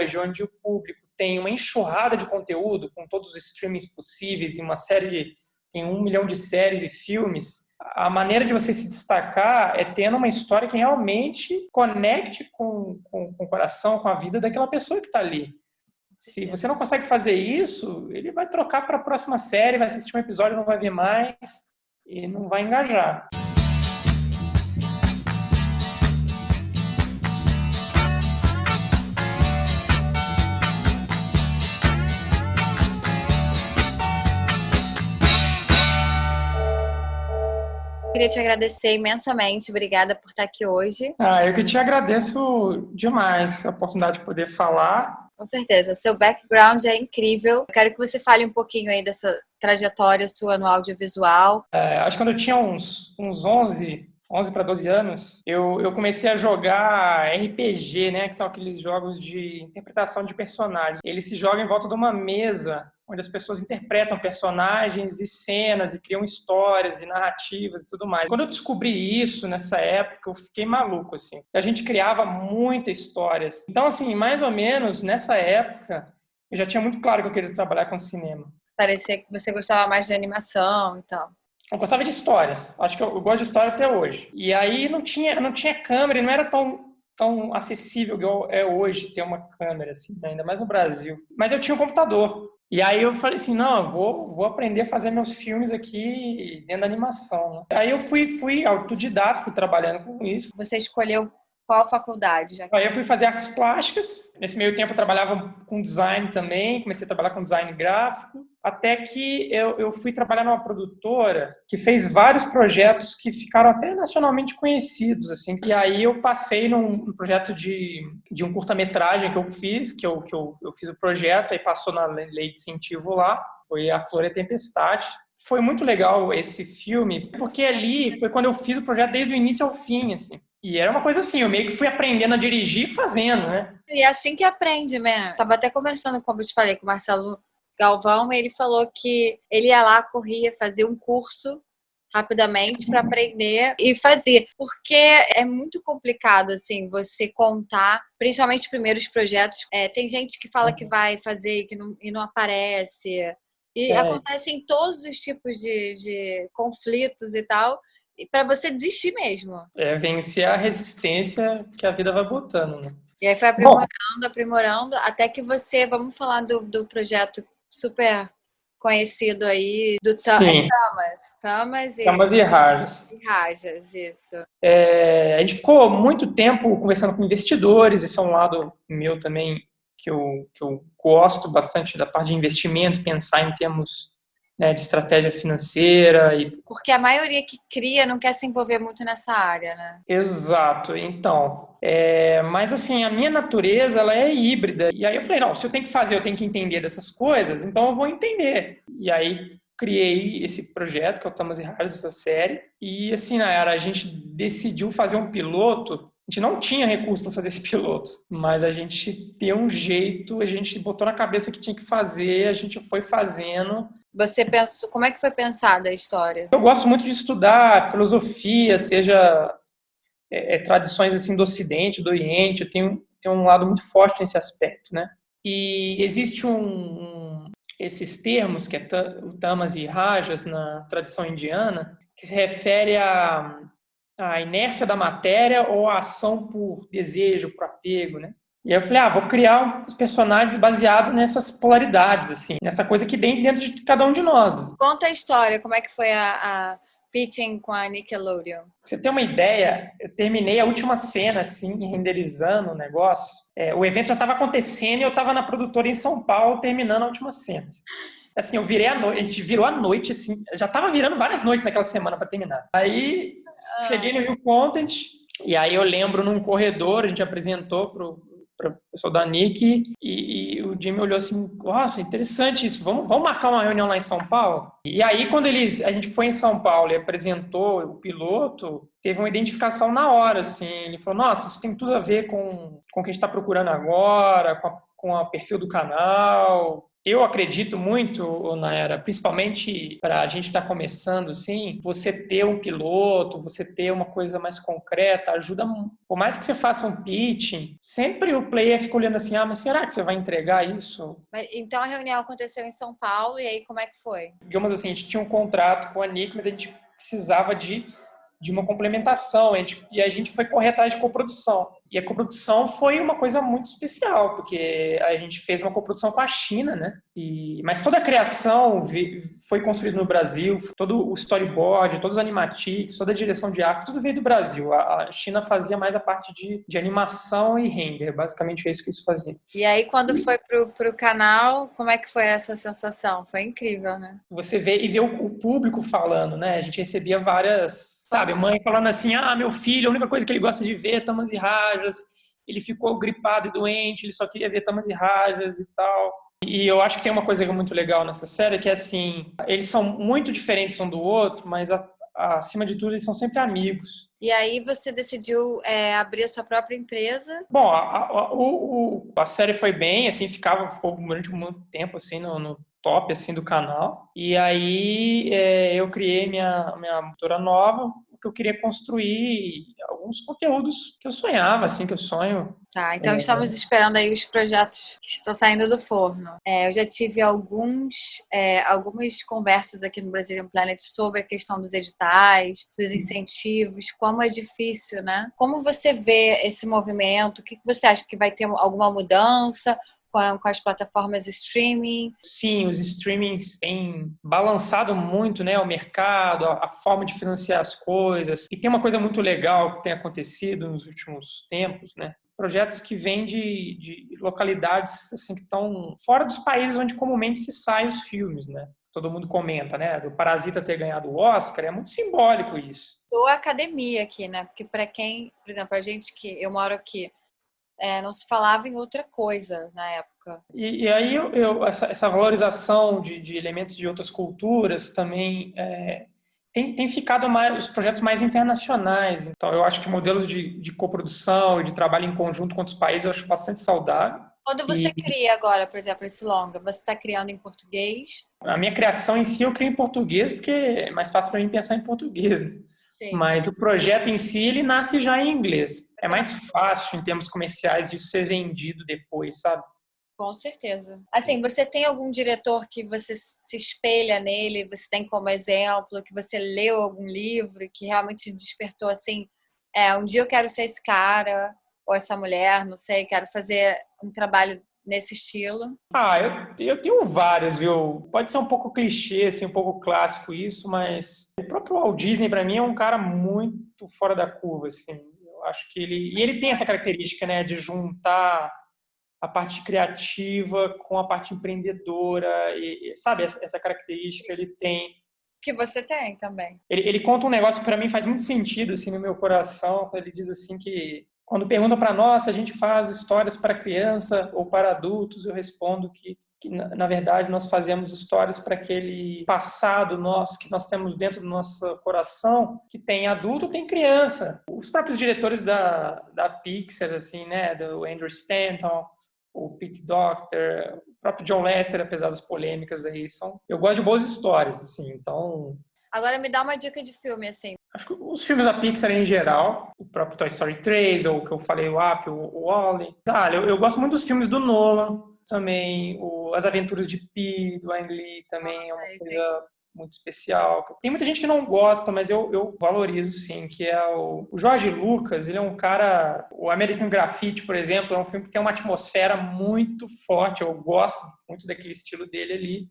hoje, onde o público tem uma enxurrada de conteúdo, com todos os streamings possíveis e uma série tem 1 milhão de séries e filmes, a maneira de você se destacar é tendo uma história que realmente conecte com o coração, com a vida daquela pessoa que está ali. Se você não consegue fazer isso, ele vai trocar para a próxima série, vai assistir um episódio, não vai ver mais e não vai engajar. Queria te agradecer imensamente. Obrigada por estar aqui hoje. Eu que te agradeço demais a oportunidade de poder falar. Com certeza. Seu background é incrível. Eu quero que você fale um pouquinho aí dessa trajetória sua no audiovisual. Acho que quando eu tinha uns 11 para 12 anos, eu comecei a jogar RPG, né? Que são aqueles jogos de interpretação de personagens. Eles se jogam em volta de uma mesa onde as pessoas interpretam personagens e cenas e criam histórias e narrativas e tudo mais. Quando eu descobri isso nessa época, eu fiquei maluco, assim. A gente criava muitas histórias. Então, assim, mais ou menos nessa época, eu já tinha muito claro que eu queria trabalhar com cinema. Parecia que você gostava mais de animação e tal. Eu gostava de histórias. Acho que eu gosto de história até hoje. E aí não tinha câmera, e não era tão acessível igual é hoje ter uma câmera, assim, ainda mais no Brasil. Mas eu tinha um computador. E aí eu falei assim, não, eu vou aprender a fazer meus filmes aqui dentro da animação. Né? Aí eu fui autodidata, fui trabalhando com isso. Você escolheu qual faculdade? Aí eu fui fazer artes plásticas. Nesse meio tempo eu trabalhava com design também, comecei a trabalhar com design gráfico, até que eu fui trabalhar numa produtora que fez vários projetos que ficaram até nacionalmente conhecidos, assim. E aí eu passei num projeto de um curta-metragem que eu fiz, que eu fiz o projeto, aí passou na lei de incentivo lá, foi A Flor e a Tempestade. Foi muito legal esse filme, porque ali foi quando eu fiz o projeto desde o início ao fim, assim. E era uma coisa assim, eu meio que fui aprendendo a dirigir fazendo, né? E é assim que aprende, né? Tava até conversando, como eu te falei, com o Marcelo Galvão, e ele falou que ele ia lá, corria, fazia um curso rapidamente para aprender e fazer. Porque é muito complicado, assim, você contar, principalmente os primeiros projetos. Tem gente que fala que vai fazer e não aparece. E acontecem todos os tipos de conflitos e tal, para você desistir mesmo. Vencer a resistência que a vida vai botando, né? E aí foi aprimorando, até que você... Vamos falar do projeto super conhecido aí, do Tamas e Rajas. Rajas, isso. A gente ficou muito tempo conversando com investidores, esse é um lado meu também, que eu gosto bastante da parte de investimento, pensar em termos, né, de estratégia financeira. Porque a maioria que cria não quer se envolver muito nessa área, né? Exato. Então, mas assim, a minha natureza, ela é híbrida. E aí eu falei, não, se eu tenho que fazer, eu tenho que entender dessas coisas, então eu vou entender. E aí criei esse projeto, que é o Tamas e Rajas, essa série. E assim, Nayara, a gente decidiu fazer um piloto. A gente não tinha recurso para fazer esse piloto, mas a gente deu um jeito, a gente botou na cabeça que tinha que fazer, a gente foi fazendo. Você pensou, como é que foi pensada a história? Eu gosto muito de estudar filosofia, seja tradições assim do Ocidente, do Oriente. Eu tenho um lado muito forte nesse aspecto, né? E existe esses termos, que é o Tamas e Rajas na tradição indiana, que se refere à inércia da matéria ou à ação por desejo, por apego, né? E aí eu falei, vou criar os personagens baseados nessas polaridades, assim, nessa coisa que tem dentro de cada um de nós. Conta a história, como é que foi a pitching com a Nickelodeon? Pra você ter uma ideia, eu terminei a última cena, assim, renderizando o negócio. O evento já estava acontecendo e eu estava na produtora em São Paulo, terminando a última cena. Assim, eu virei a noite, a gente virou a noite, assim, já estava virando várias noites naquela semana para terminar. Aí, cheguei no Rio Content, e aí eu lembro num corredor, a gente apresentou pro pessoal da Nick, e o Jimmy olhou assim, nossa, interessante isso, vamos marcar uma reunião lá em São Paulo? E aí, quando a gente foi em São Paulo e apresentou o piloto, teve uma identificação na hora, assim, ele falou, nossa, isso tem tudo a ver com o que a gente está procurando agora, com o perfil do canal. Eu acredito muito, Nayara, principalmente para a gente estar começando, assim, você ter um piloto, você ter uma coisa mais concreta, ajuda. Por mais que você faça um pitching, sempre o player fica olhando assim, mas será que você vai entregar isso? Então a reunião aconteceu em São Paulo, e aí como é que foi? Digamos assim, a gente tinha um contrato com a NIC, mas a gente precisava de uma complementação, e a gente foi correr atrás de coprodução. E a coprodução foi uma coisa muito especial, porque a gente fez uma coprodução com a China, né? Mas toda a criação foi construída no Brasil, todo o storyboard, todos os animatics, toda a direção de arte, tudo veio do Brasil. A China fazia mais a parte de animação e render, basicamente é isso que isso fazia. E aí quando foi pro canal, como é que foi essa sensação? Foi incrível, né? Você vê o público falando, né? A gente recebia várias, sabe, mãe falando assim, meu filho, a única coisa que ele gosta de ver é Tamas e Rajas, ele ficou gripado e doente, ele só queria ver Tamas e Rajas e tal. E eu acho que tem uma coisa muito legal nessa série, que é assim, eles são muito diferentes um do outro, mas acima de tudo eles são sempre amigos. E aí você decidiu abrir a sua própria empresa? Bom, a série foi bem, assim, ficou durante muito tempo, assim, no top, assim, do canal. E aí eu criei minha produtora nova, que eu queria construir alguns conteúdos que eu sonhava, assim, que eu sonho. Tá, então estamos esperando aí os projetos que estão saindo do forno. Eu já tive algumas conversas aqui no Brazilian Planet sobre a questão dos editais, dos incentivos, como é difícil, né? Como você vê esse movimento? O que você acha que vai ter alguma mudança com as plataformas streaming? Sim, os streamings têm balançado muito, né, o mercado, a forma de financiar as coisas. E tem uma coisa muito legal que tem acontecido nos últimos tempos, né? Projetos que vêm de localidades assim, que estão fora dos países onde comumente se saem os filmes, né? Todo mundo comenta, né? Do Parasita ter ganhado o Oscar, é muito simbólico isso. Do academia aqui, né? Porque para quem, por exemplo, a gente que eu moro aqui, não se falava em outra coisa na época. E aí essa valorização de elementos de outras culturas também tem ficado os projetos mais internacionais. Então eu acho que modelos de coprodução e de trabalho em conjunto com outros países eu acho bastante saudável. Quando você cria agora, por exemplo, esse longa, você está criando em português? A minha criação em si eu crio em português porque é mais fácil para mim pensar em português. Né? Sim. Mas o projeto em si, ele nasce já em inglês. É mais fácil, em termos comerciais, disso ser vendido depois, sabe? Com certeza. Assim, você tem algum diretor que você se espelha nele, você tem como exemplo, que você leu algum livro e que realmente te despertou assim, um dia eu quero ser esse cara ou essa mulher, não sei, quero fazer um trabalho nesse estilo? Eu tenho vários, viu? Pode ser um pouco clichê, assim, um pouco clássico isso, mas o próprio Walt Disney, para mim, é um cara muito fora da curva, assim. Eu acho que ele tem essa característica, né, de juntar a parte criativa com a parte empreendedora, sabe, essa característica ele tem. Que você tem também. Ele conta um negócio que para mim faz muito sentido, assim, no meu coração, quando ele diz assim que quando pergunta para nós se a gente faz histórias para criança ou para adultos, eu respondo que na verdade nós fazemos histórias para aquele passado nosso que nós temos dentro do nosso coração, que tem adulto, tem criança. Os próprios diretores da Pixar, assim, né, do Andrew Stanton, o Pete Docter, o próprio John Lasseter, apesar das polêmicas aí, eu gosto de boas histórias, assim, então... Agora me dá uma dica de filme, assim. Acho que os filmes da Pixar em geral, o próprio Toy Story 3, ou o que eu falei, o Up, o Wall-E. Eu gosto muito dos filmes do Nolan também, As Aventuras de Pi, do Ang Lee também é uma coisa muito especial. Tem muita gente que não gosta, mas eu valorizo sim, que é o Jorge Lucas. Ele é um cara... O American Graffiti, por exemplo, é um filme que tem uma atmosfera muito forte. Eu gosto muito daquele estilo dele ali.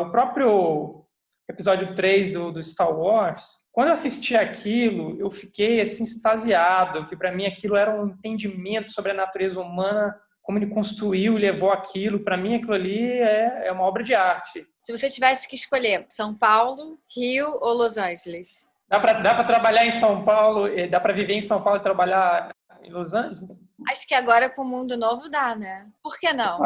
O próprio episódio 3 do Star Wars, quando eu assisti aquilo, eu fiquei assim extasiado, que para mim aquilo era um entendimento sobre a natureza humana, como ele construiu e levou aquilo. Para mim aquilo ali é uma obra de arte. Se você tivesse que escolher São Paulo, Rio ou Los Angeles? Dá para trabalhar em São Paulo, dá para viver em São Paulo e trabalhar em Los Angeles? Acho que agora com o mundo novo dá, né? Por que não?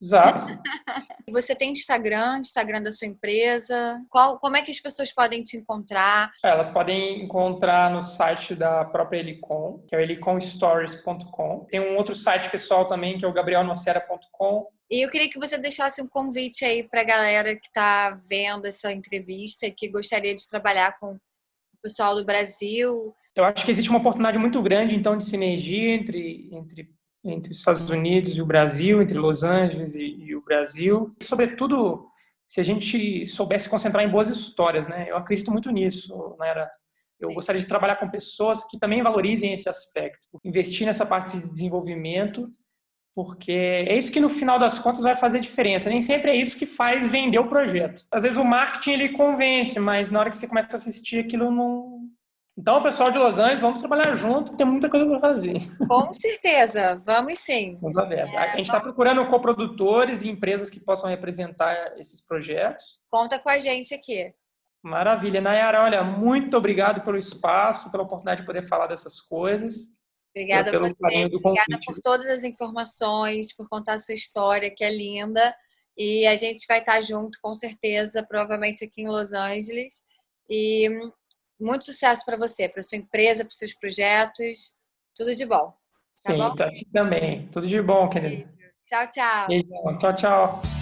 Exato. Você tem Instagram da sua empresa? Como é que as pessoas podem te encontrar? Elas podem encontrar no site da própria Helicom, que é o heliconstories.com. Tem um outro site pessoal também, que é o gabrielnocera.com. E eu queria que você deixasse um convite aí para a galera que está vendo essa entrevista e que gostaria de trabalhar com o pessoal do Brasil. Eu acho que existe uma oportunidade muito grande, então, de sinergia entre os Estados Unidos e o Brasil, entre Los Angeles e o Brasil. E, sobretudo, se a gente soubesse concentrar em boas histórias, né? Eu acredito muito nisso, Nayara. Eu gostaria de trabalhar com pessoas que também valorizem esse aspecto, investir nessa parte de desenvolvimento, porque é isso que, no final das contas, vai fazer diferença. Nem sempre é isso que faz vender o projeto. Às vezes o marketing ele convence, mas na hora que você começa a assistir, aquilo não... Então, pessoal de Los Angeles, vamos trabalhar junto, tem muita coisa para fazer. Com certeza, vamos sim. Vamos ver. A gente está procurando coprodutores e empresas que possam representar esses projetos. Conta com a gente aqui. Maravilha. Nayara, olha, muito obrigado pelo espaço, pela oportunidade de poder falar dessas coisas. Obrigada a Pelo você, carinho do obrigada convite. por todas as informações, por contar a sua história, que é linda. E a gente vai estar junto, com certeza, provavelmente aqui em Los Angeles. E muito sucesso para você, para sua empresa, para os seus projetos. Tudo de bom. Tá bom? Sim, tá aqui também. Tudo de bom, querido. Tchau, tchau. Beijão. Tchau, tchau.